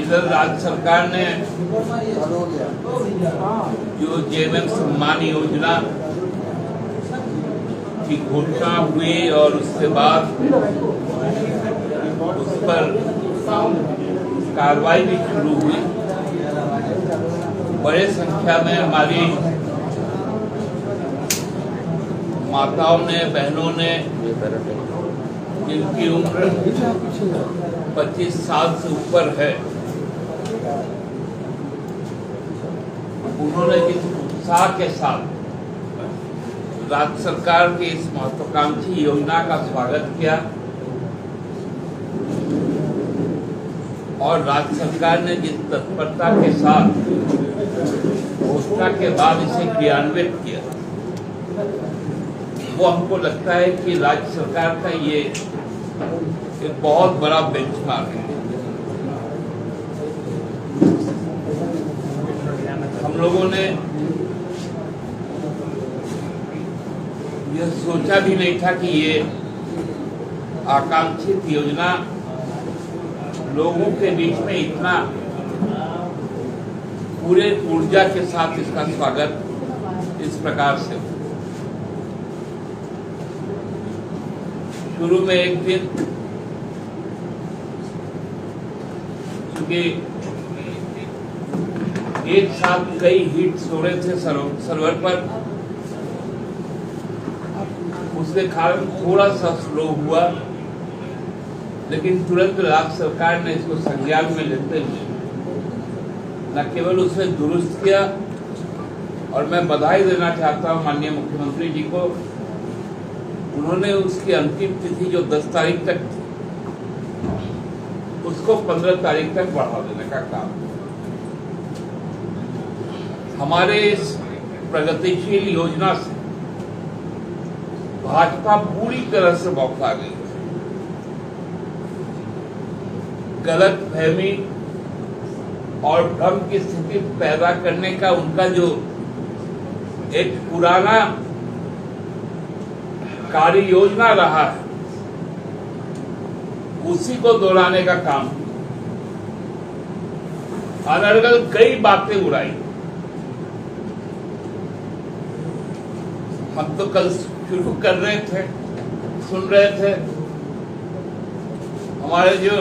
इधर राज्य सरकार ने जो जेएमएम सम्मान योजना की घोषणा हुई और उसके बाद उस पर कार्रवाई भी शुरू हुई। बड़े संख्या में हमारी माताओं ने, बहनों ने, जिनकी उम्र 25 साल से ऊपर है, उन्होंने जिस उत्साह के साथ राज्य सरकार की इस महत्वाकांक्षी योजना का स्वागत किया और राज्य सरकार ने जिस तत्परता के साथ घोषणा के बाद इसे क्रियान्वित किया, वो हमको लगता है कि राज्य सरकार का ये एक बहुत बड़ा बेंचमार्क है। हम लोगों ने यह सोचा भी नहीं था कि ये आकांक्षित योजना लोगों के बीच में इतना पूरे ऊर्जा के साथ इसका स्वागत इस प्रकार से हो। शुरू में एक दिन चूंकि एक साथ कई हिट्स हो रहे थे सर्वर पर, उसके कारण थोड़ा सा स्लो हुआ, लेकिन तुरंत राज्य सरकार ने इसको संज्ञान में लेते हुए न केवल उसे दुरुस्त किया, और मैं बधाई देना चाहता हूं माननीय मुख्यमंत्री जी को, उन्होंने उसकी अंतिम तिथि जो 10 तारीख तक थी उसको 15 तारीख तक बढ़ा देने का काम। हमारे इस प्रगतिशील योजना से भाजपा पूरी तरह से बौखला गई। गलत फहमी और भ्रम की स्थिति पैदा करने का उनका जो एक पुराना कार्य योजना रहा है, उसी को दोहराने का काम। अनर्गल कई बातें उड़ाई। हम तो कल शुरू कर रहे थे, सुन रहे थे, हमारे जो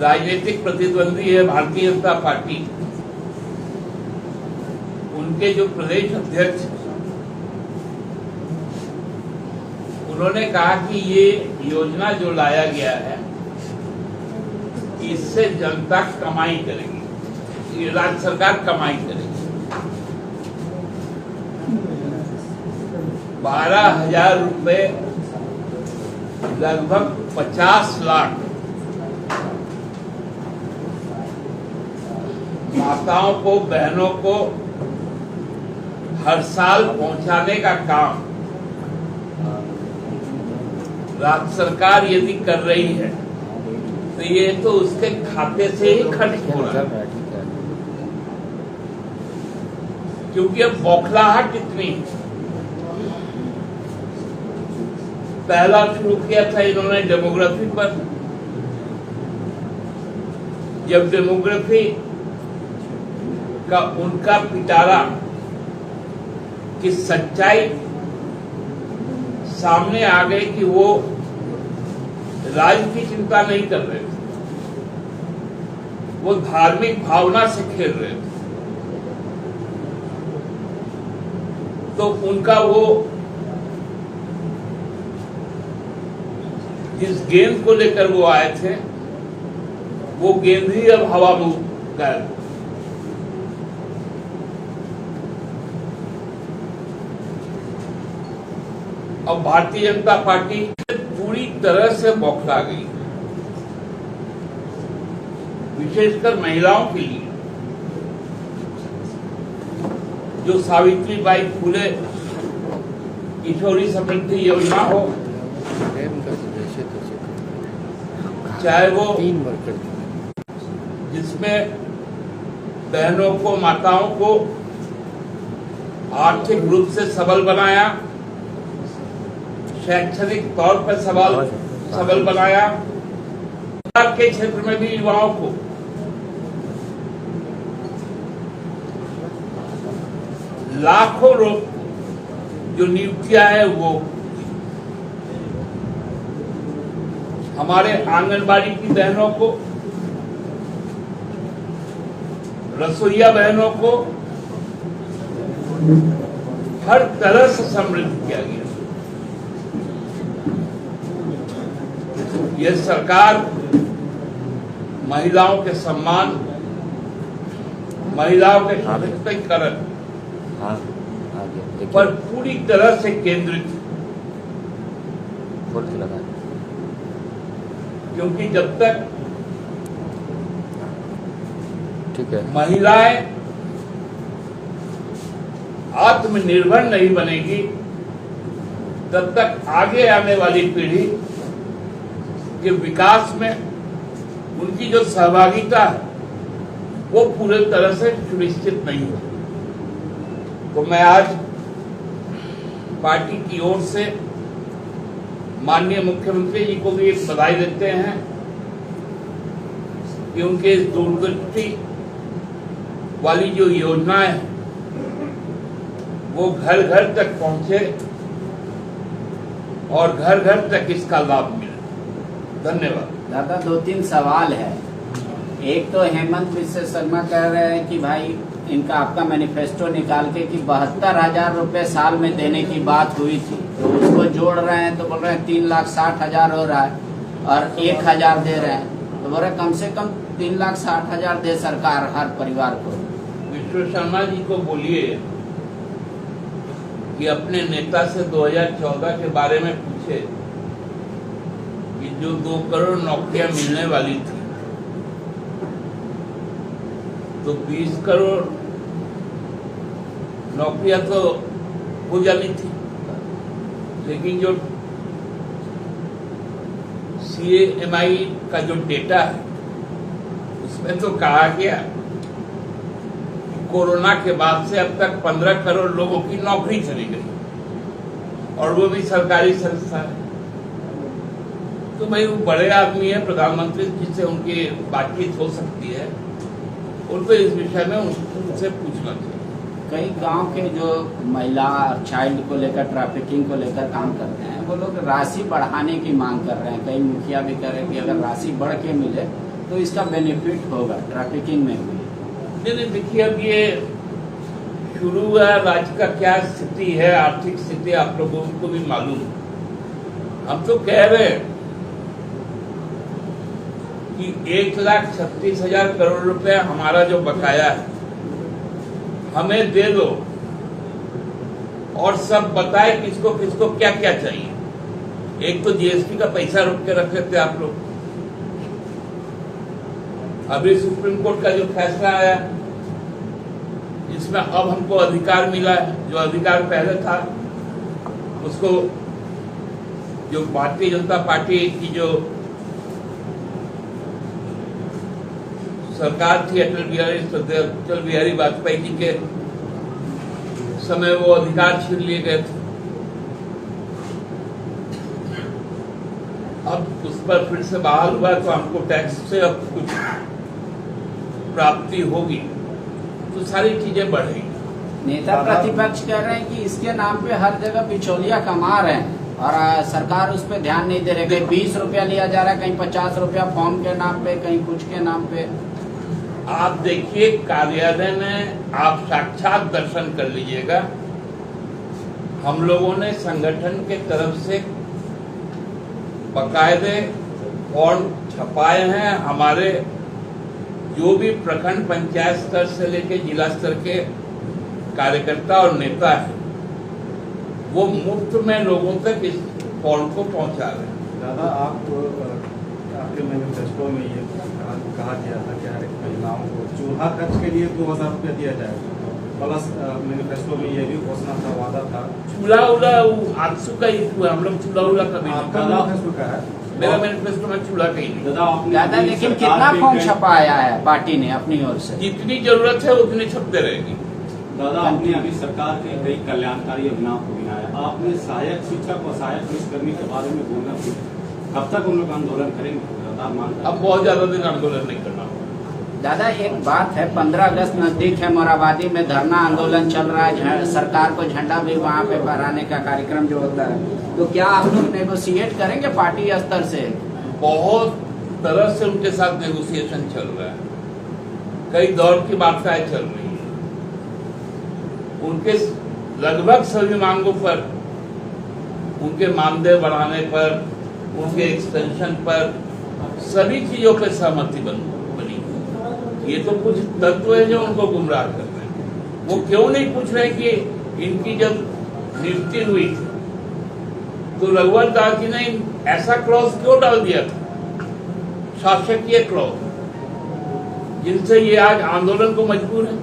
राजनीतिक प्रतिद्वंदी है भारतीय जनता पार्टी, उनके जो प्रदेश अध्यक्ष, उन्होंने कहा कि ये योजना जो लाया गया है इससे जनता कमाई करेगी, ये राज्य सरकार कमाई करेगी। 12,000 रुपए, लगभग 50 लाख माताओं को, बहनों को हर साल पहुंचाने का काम राज्य सरकार यदि कर रही है तो ये तो उसके खाते से ही खर्च हो रहा है, क्योंकि अब बौखलाहट इतनी। पहला शुरू किया था इन्होंने डेमोग्राफी पर। जब डेमोग्राफी का उनका पिटारा की सच्चाई सामने आ गई कि वो राज्य की चिंता नहीं कर रहे थे, वो धार्मिक भावना से खेल रहे थे, तो उनका वो जिस गेंद को लेकर वो आए थे, वो गेंद ही अब हवा में गायब। अब भारतीय जनता पार्टी पूरी तरह से बौखला गई, विशेषकर महिलाओं के लिए। जो सावित्रीबाई फुले किशोरी समृद्धि योजना हो, चाहे वो जिसमें बहनों को, माताओं को आर्थिक रूप से सबल बनाया, शैक्षणिक तौर पर सबल बनाया, के क्षेत्र में भी युवाओं को लाखों जो नियुक्तियां है वो हमारे आंगनबाड़ी की बहनों को, रसोईया बहनों को हर तरह से समृद्ध किया गया। यह सरकार महिलाओं के सम्मान, महिलाओं के सशक्तिकरण पर पूरी तरह से केंद्रित, क्योंकि जब तक महिलाएं आत्मनिर्भर नहीं बनेगी तब तक आगे आने वाली पीढ़ी के विकास में उनकी जो सहभागिता है वो पूरे तरह से सुनिश्चित नहीं हो। तो मैं आज पार्टी की ओर से माननीय मुख्यमंत्री जी को भी एक बधाई देते हैं कि उनके इस दूरदृष्टि वाली जो योजनाएं हैं वो घर घर तक पहुंचे और घर घर तक इसका लाभ मिले। धन्यवाद। दादा, 2-3 सवाल है। एक तो हेमंत बिस्व शर्मा कह रहे हैं कि भाई इनका आपका मैनिफेस्टो निकाल के कि 72,000 रुपए साल में देने की बात हुई थी, तो उसको जोड़ रहे हैं तो बोल रहे हैं 3,60,000 हो रहा है और 1,000 दे रहे हैं, तो बोल रहे कम से कम 3,60,000 दे सरकार हर परिवार को। विश्व शर्मा जी को बोलिए कि अपने नेता से 2014 के बारे में पूछे कि जो 2 करोड़ नौकरियां मिलने वाली थी तो 20 करोड़ नौकरियां तो हो जानी थी, लेकिन जो CMI का जो डेटा है उसमें तो कहा गया कोरोना के बाद से अब तक 15 करोड़ लोगों की नौकरी चली गई और वो भी सरकारी संस्था है। तो भाई वो बड़े आदमी है, प्रधानमंत्री, जिससे उनकी बातचीत हो सकती है, उनको इस विषय में उनसे पूछना चाहिए। कई गांव के जो महिला चाइल्ड को लेकर, ट्रैफिकिंग को लेकर काम करते हैं, वो लोग राशि बढ़ाने की मांग कर रहे हैं। कई मुखिया भी कह रहे हैं कि अगर राशि बढ़ के मिले तो इसका बेनिफिट होगा ट्रैफिकिंग में भी। नहीं, देखिए अब ये शुरू हुआ, राज्य का क्या स्थिति है, आर्थिक स्थिति आप लोगों को भी मालूम है। हम तो कह रहे हैं कि 1,36,000 करोड़ रुपया हमारा जो बकाया है हमें दे दो और सब बताए किसको किसको क्या क्या चाहिए। एक तो GST का पैसा रोक के रखे थे आप लोग, अभी सुप्रीम कोर्ट का जो फैसला आया इसमें अब हमको अधिकार मिला है, जो अधिकार पहले था उसको जो भारतीय जनता पार्टी की जो सरकार थी अटल बिहारी वाजपेयी जी के समय वो अधिकार छीन लिए गए थे। अब उस पर फिर से बहाल हुआ तो हमको टैक्स से अब कुछ प्राप्ति होगी तो सारी चीजें बढ़ेंगी। नेता प्रतिपक्ष कह रहे हैं कि इसके नाम पे हर जगह बिचौलिया कमा रहे हैं और सरकार उस पर ध्यान नहीं दे रही। कहीं 20 रुपया लिया जा रहा है, कहीं 50 रुपया फॉर्म के नाम पे, कहीं कुछ के नाम पे। आप देखिए कार्यालय में आप साक्षात दर्शन कर लीजिएगा। हम लोगों ने संगठन के तरफ से बकायदे फॉर्म छपाए हैं। हमारे जो भी प्रखंड पंचायत स्तर से लेकर जिला स्तर के कार्यकर्ता और नेता हैं वो मुफ्त में लोगों तक इस फॉर्म को पहुंचा रहे हैं। दादा, आपके मैनिफेस्टो में ये कहा गया था कि हर एक महिलाओं को चूल्हा खर्च के लिए 2,000 रुपया दिया जाएगा, प्लस मैनिफेस्टो में ये भी घोषणा था, वादा था। चूल्हा उला आंसू का ही हुआ, हम लोग चूल्हा उला कभी का है। मेरा मैनिफेस्टो में चूल्हा कहीं नहीं। दादा, लेकिन कितना फॉर्म छपाया है पार्टी ने अपनी ओर से? जितनी जरूरत है उतनी छपते रहेगी। दादा, आपने अभी सरकार के कई कल्याणकारी योजनाओं को गिनाया, आपने सहायक शिक्षक और सहायक पुलिसकर्मी के बारे में बोलना, कब तक उन लोग आंदोलन करेंगे? सरकार मांग अब बहुत ज्यादा दिन आंदोलन नहीं करना। दादा एक बात है, 15 अगस्त नजदीक है, मोराबादी में धरना आंदोलन चल रहा है, सरकार को झंडा भी वहाँ पे फहराने का कार्यक्रम जो होता है, तो क्या आप लोग नेगोशिएट करेंगे पार्टी स्तर से? बहुत तरह से उनके साथ नेगोशिएशन चल रहा है, कई दौर की बातें चल रही है। उनके लगभग सभी मांगों पर, उनके मानदेय बढ़ाने पर, उनके एक्सटेंशन पर, सभी चीजों पर सहमति बनी। ये तो कुछ तत्व है जो उनको गुमराह कर रहे हैं। वो क्यों नहीं पूछ रहे कि इनकी जब नियुक्ति हुई थी तो रघुवर दास जी ने ऐसा क्लॉज क्यों डाल दिया था, शासकीय क्लॉज, जिनसे ये आज आंदोलन को मजबूर है।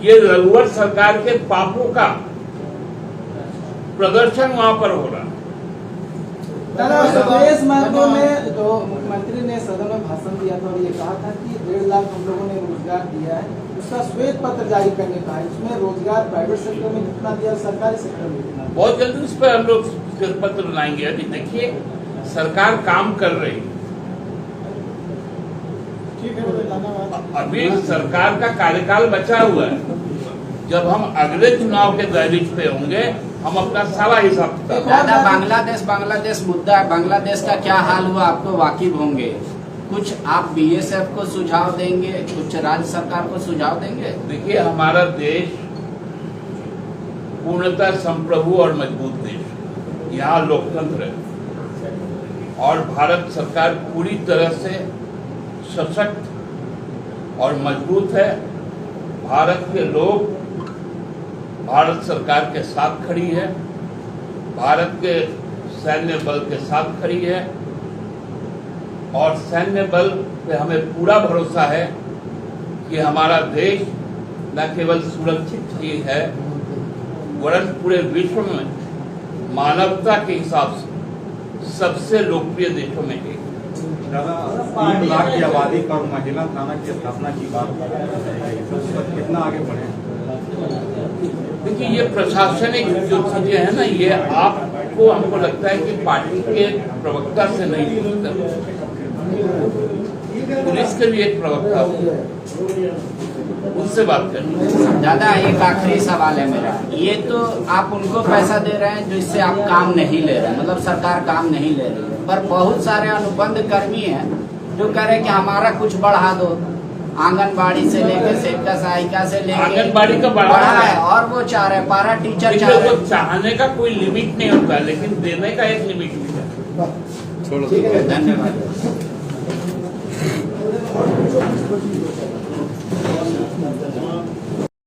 ये रघुवर सरकार के पापों का प्रदर्शन वहां पर हो रहा है। सुरेश महतो ने जो मुख्यमंत्री ने सदन में भाषण दिया था और ये कहा था कि 1.5 लाख हम लोगों ने रोजगार दिया है, उसका श्वेत पत्र जारी करने का है, इसमें रोजगार प्राइवेट सेक्टर में कितना दिया, सरकारी सेक्टर में कितना। बहुत जल्दी उस पर हम लोग श्वेत पत्र लाएंगे। अभी देखिए सरकार काम कर रही है, ठीक है, धन्यवाद। अभी सरकार का कार्यकाल बचा हुआ है। जब हम अगले चुनाव के दहलीज पे होंगे हम अपना सारा हिसाब किताब। दादा बांग्लादेश मुद्दा है, बांग्लादेश का क्या हाल हुआ आपको वाकिफ होंगे, कुछ आप बीएसएफ को सुझाव देंगे, कुछ राज्य सरकार को सुझाव देंगे? देखिए हमारा देश पूर्णतः संप्रभु और मजबूत देश, यहाँ लोकतंत्र है और भारत सरकार पूरी तरह से सशक्त और मजबूत है। भारत के लोग भारत सरकार के साथ खड़ी है, भारत के सैन्य बल के साथ खड़ी है और सैन्य बल पे हमें पूरा भरोसा है कि हमारा देश न केवल सुरक्षित ही है वरन पूरे विश्व में मानवता के हिसाब से सबसे लोकप्रिय देशों में एक। दादा 3 लाख की आबादी पर महिला थाना की स्थापना की बात तो उस पर कितना आगे बढ़े? देखिए ये प्रशासनिक जो चीजें हैं ना, ये आपको हमको लगता है कि पार्टी के प्रवक्ता से नहीं पूछता, पुलिस के भी एक प्रवक्ता उनसे बात करनी। दादा एक आखिरी सवाल है मेरा, ये तो आप उनको पैसा दे रहे हैं जिससे आप काम नहीं ले रहे हैं, मतलब सरकार काम नहीं ले रही है, पर बहुत सारे अनुबंध कर्मी हैं जो कह रहे हैं कि हमारा कुछ बढ़ा दो, आंगनबाड़ी से लेके सेविका सहायिका से लेके आंगनबाड़ी का बढ़ा है और वो चाह रहे हैं, पारा टीचर चाह रहे हैं। चाहने का कोई लिमिट नहीं होता, लेकिन देने का एक लिमिट भी है। धन्यवाद।